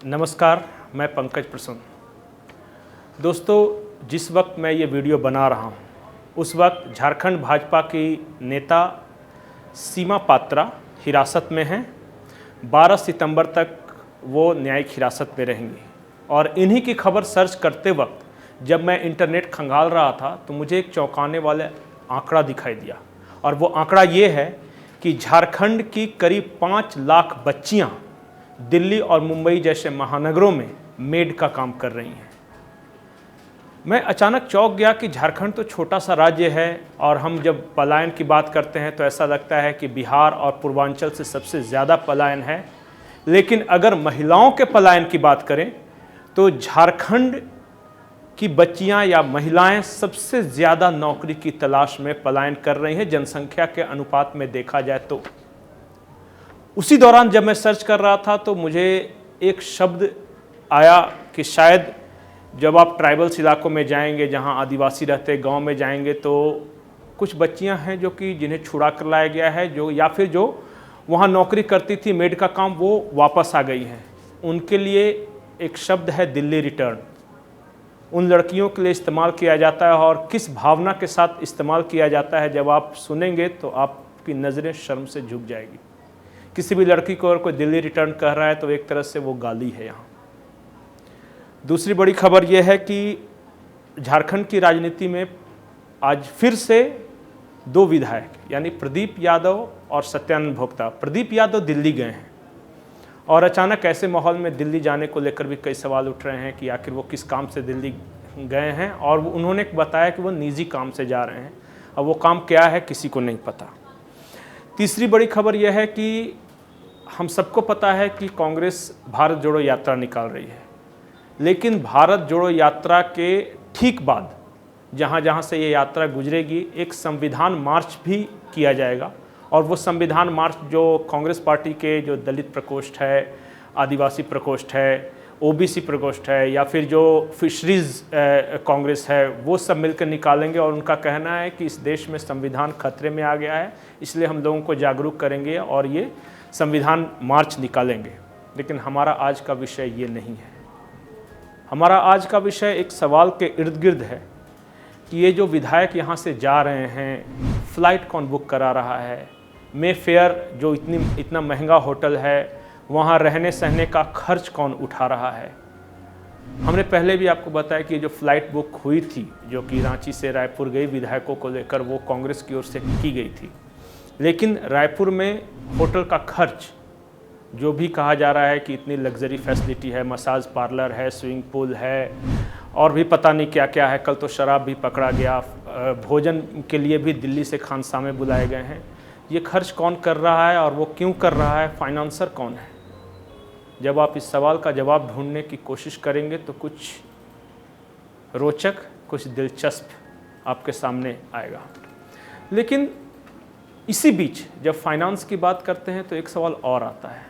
नमस्कार, मैं पंकज प्रसन्न। दोस्तों, जिस वक्त मैं ये वीडियो बना रहा हूँ उस वक्त झारखंड भाजपा की नेता सीमा पात्रा हिरासत में हैं। 12 सितंबर तक वो न्यायिक हिरासत में रहेंगी और इन्हीं की खबर सर्च करते वक्त जब मैं इंटरनेट खंगाल रहा था तो मुझे एक चौंकाने वाला आंकड़ा दिखाई दिया और वो आंकड़ा ये है कि झारखंड की करीब 5 लाख बच्चियाँ दिल्ली और मुंबई जैसे महानगरों में मेड का काम कर रही हैं। मैं अचानक चौंक गया कि झारखंड तो छोटा सा राज्य है और हम जब पलायन की बात करते हैं तो ऐसा लगता है कि बिहार और पूर्वांचल से सबसे ज़्यादा पलायन है, लेकिन अगर महिलाओं के पलायन की बात करें तो झारखंड की बच्चियां या महिलाएं सबसे ज़्यादा नौकरी की तलाश में पलायन कर रही हैं जनसंख्या के अनुपात में देखा जाए तो। उसी दौरान जब मैं सर्च कर रहा था तो मुझे एक शब्द आया कि शायद जब आप ट्राइबल्स इलाकों में जाएंगे, जहां आदिवासी रहते गांव में जाएंगे, तो कुछ बच्चियां हैं जो कि जिन्हें छुड़ा कर लाया गया है, जो या फिर जो वहां नौकरी करती थी मेड का काम, वो वापस आ गई हैं। उनके लिए एक शब्द है दिल्ली रिटर्न। उन लड़कियों के लिए इस्तेमाल किया जाता है और किस भावना के साथ इस्तेमाल किया जाता है, जब आप सुनेंगे तो आपकी नज़रें शर्म से झुक जाएगी। किसी भी लड़की को अगर कोई दिल्ली रिटर्न कह रहा है तो एक तरह से वो गाली है। यहाँ दूसरी बड़ी खबर यह है कि झारखंड की राजनीति में आज फिर से 2 विधायक यानी प्रदीप यादव और सत्यानंद भोक्ता। प्रदीप यादव दिल्ली गए हैं और अचानक ऐसे माहौल में दिल्ली जाने को लेकर भी कई सवाल उठ रहे हैं कि आखिर वो किस काम से दिल्ली गए हैं, और उन्होंने बताया कि वो निजी काम से जा रहे हैं। अब वो काम क्या है किसी को नहीं पता। तीसरी बड़ी खबर यह है कि हम सबको पता है कि कांग्रेस भारत जोड़ो यात्रा निकाल रही है, लेकिन भारत जोड़ो यात्रा के ठीक बाद जहाँ जहाँ से ये यात्रा गुजरेगी एक संविधान मार्च भी किया जाएगा। और वो संविधान मार्च जो कांग्रेस पार्टी के जो दलित प्रकोष्ठ है, आदिवासी प्रकोष्ठ है, ओबीसी प्रकोष्ठ है या फिर जो फिशरीज़ कांग्रेस है, वो सब मिलकर निकालेंगे। और उनका कहना है कि इस देश में संविधान खतरे में आ गया है, इसलिए हम लोगों को जागरूक करेंगे और ये संविधान मार्च निकालेंगे। लेकिन हमारा आज का विषय ये नहीं है। हमारा आज का विषय एक सवाल के इर्द गिर्द है कि ये जो विधायक यहाँ से जा रहे हैं, फ़्लाइट कौन बुक करा रहा है, मे फेयर जो इतना महंगा होटल है, वहाँ रहने सहने का खर्च कौन उठा रहा है। हमने पहले भी आपको बताया कि जो फ़्लाइट बुक हुई थी, जो कि रांची से रायपुर गई विधायकों को लेकर, वो कांग्रेस की ओर से की गई थी। लेकिन रायपुर में होटल का खर्च जो भी कहा जा रहा है कि इतनी लग्जरी फैसिलिटी है, मसाज पार्लर है, स्विमिंग पूल है और भी पता नहीं क्या क्या है। कल तो शराब भी पकड़ा गया। भोजन के लिए भी दिल्ली से खानसामे बुलाए गए हैं। ये खर्च कौन कर रहा है और वो क्यों कर रहा है, फाइनेंसर कौन है? जब आप इस सवाल का जवाब ढूंढने की कोशिश करेंगे तो कुछ रोचक, कुछ दिलचस्प आपके सामने आएगा। लेकिन इसी बीच जब फाइनेंस की बात करते हैं तो एक सवाल और आता है,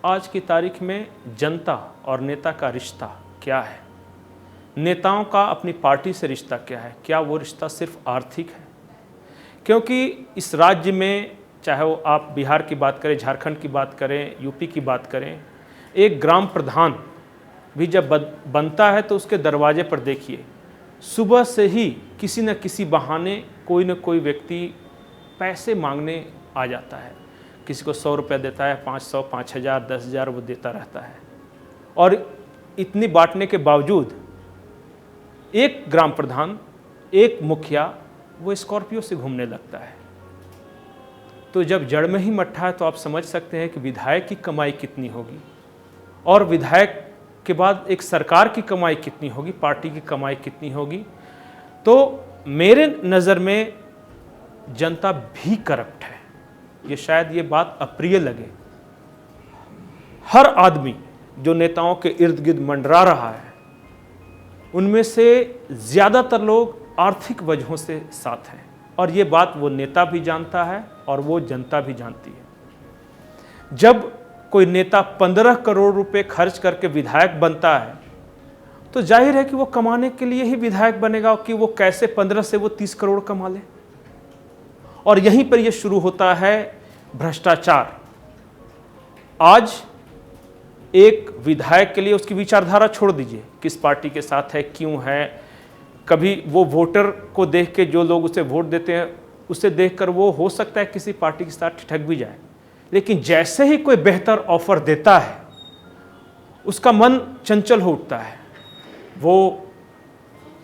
आज की तारीख में जनता और नेता का रिश्ता क्या है? नेताओं का अपनी पार्टी से रिश्ता क्या है? क्या वो रिश्ता सिर्फ आर्थिक है? क्योंकि इस राज्य में, चाहे वो आप बिहार की बात करें, झारखंड की बात करें, यूपी की बात करें, एक ग्राम प्रधान भी जब बनता है तो उसके दरवाजे पर देखिए, सुबह से ही किसी न किसी बहाने कोई न कोई व्यक्ति पैसे मांगने आ जाता है। किसी को 100 रुपये देता है, 500, 5000, 10,000 वो देता रहता है। और इतनी बांटने के बावजूद एक ग्राम प्रधान, एक मुखिया, वो स्कॉर्पियो से घूमने लगता है। तो जब जड़ में ही मट्ठा है तो आप समझ सकते हैं कि विधायक की कमाई कितनी होगी, और विधायक के बाद एक सरकार की कमाई कितनी होगी, पार्टी की कमाई कितनी होगी। तो मेरे नज़र में जनता भी करप्ट है। ये शायद ये बात अप्रिय लगे। हर आदमी जो नेताओं के इर्द गिर्द मंडरा रहा है, उनमें से ज़्यादातर लोग आर्थिक वजहों से साथ हैं, और ये बात वो नेता भी जानता है और वो जनता भी जानती है। जब कोई नेता 15 करोड़ रुपए खर्च करके विधायक बनता है तो जाहिर है कि वो कमाने के लिए ही विधायक बनेगा, कि वो कैसे 15 से वो 30 करोड़ कमा ले। और यहीं पर यह शुरू होता है भ्रष्टाचार। आज एक विधायक के लिए उसकी विचारधारा छोड़ दीजिए, किस पार्टी के साथ है, क्यों है, कभी वो वोटर को देख के जो लोग उसे वोट देते हैं उसे देखकर वो हो सकता है किसी पार्टी के साथ ठिठक भी जाए, लेकिन जैसे ही कोई बेहतर ऑफर देता है उसका मन चंचल हो उठता है। वो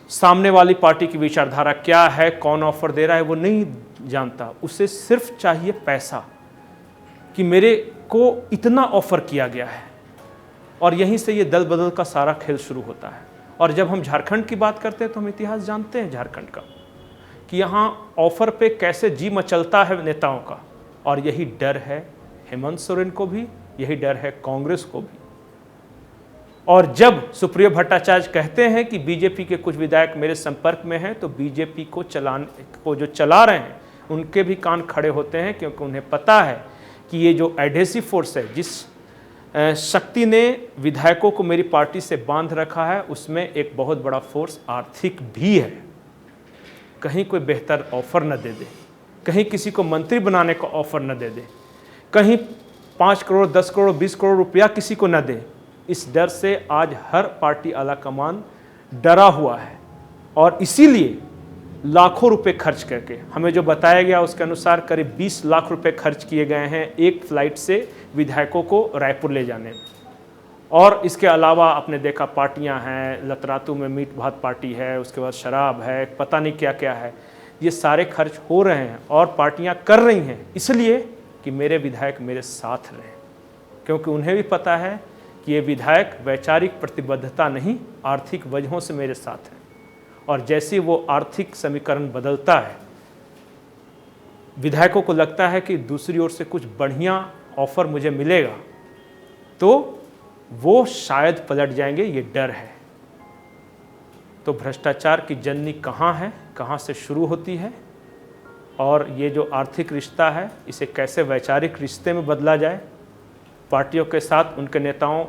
सामने वाली पार्टी की विचारधारा क्या है, कौन ऑफर दे रहा है वो नहीं जानता, उसे सिर्फ चाहिए पैसा कि मेरे को इतना ऑफर किया गया है। और यहीं से ये दल बदल का सारा खेल शुरू होता है। और जब हम झारखंड की बात करते हैं तो हम इतिहास जानते हैं झारखंड का, कि यहाँ ऑफर पे कैसे जी मचलता है नेताओं का। और यही डर है हेमंत सोरेन को भी, यही डर है कांग्रेस को भी। और जब सुप्रियो भट्टाचार्य कहते हैं कि बीजेपी के कुछ विधायक मेरे संपर्क में हैं, तो बीजेपी को जो चला रहे हैं उनके भी कान खड़े होते हैं, क्योंकि उन्हें पता है कि ये जो एडहेसिव फोर्स है, जिस शक्ति ने विधायकों को मेरी पार्टी से बांध रखा है, उसमें एक बहुत बड़ा फोर्स आर्थिक भी है। कहीं कोई बेहतर ऑफर न दे दे, कहीं किसी को मंत्री बनाने का ऑफर न दे दे, कहीं 5 करोड़ 10 करोड़ 20 करोड़ रुपया किसी को न दे। इस डर से आज हर पार्टी आला कमान डरा हुआ है। और इसीलिए लाखों रुपए खर्च करके, हमें जो बताया गया उसके अनुसार करीब 20 लाख रुपए खर्च किए गए हैं एक फ्लाइट से विधायकों को रायपुर ले जाने में। और इसके अलावा आपने देखा पार्टियां हैं, लतरातू में मीट भात पार्टी है, उसके बाद शराब है, पता नहीं क्या क्या है। ये सारे खर्च हो रहे हैं और पार्टियां कर रही हैं इसलिए कि मेरे विधायक मेरे साथ रहें, क्योंकि उन्हें भी पता है कि ये विधायक वैचारिक प्रतिबद्धता नहीं, आर्थिक वजहों से मेरे साथ हैं। और जैसे वो आर्थिक समीकरण बदलता है, विधायकों को लगता है कि दूसरी ओर से कुछ बढ़िया ऑफर मुझे मिलेगा, तो वो शायद पलट जाएंगे, ये डर है। तो भ्रष्टाचार की जननी कहाँ है, कहाँ से शुरू होती है, और ये जो आर्थिक रिश्ता है इसे कैसे वैचारिक रिश्ते में बदला जाए। पार्टियों के साथ उनके नेताओं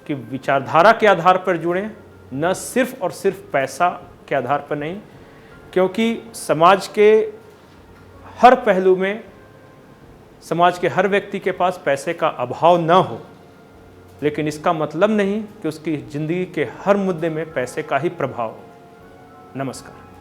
की विचारधारा के आधार पर जुड़ें, न सिर्फ और सिर्फ पैसा के आधार पर नहीं, क्योंकि समाज के हर पहलू में, समाज के हर व्यक्ति के पास पैसे का अभाव न हो, लेकिन इसका मतलब नहीं कि उसकी ज़िंदगी के हर मुद्दे में पैसे का ही प्रभाव हो। नमस्कार।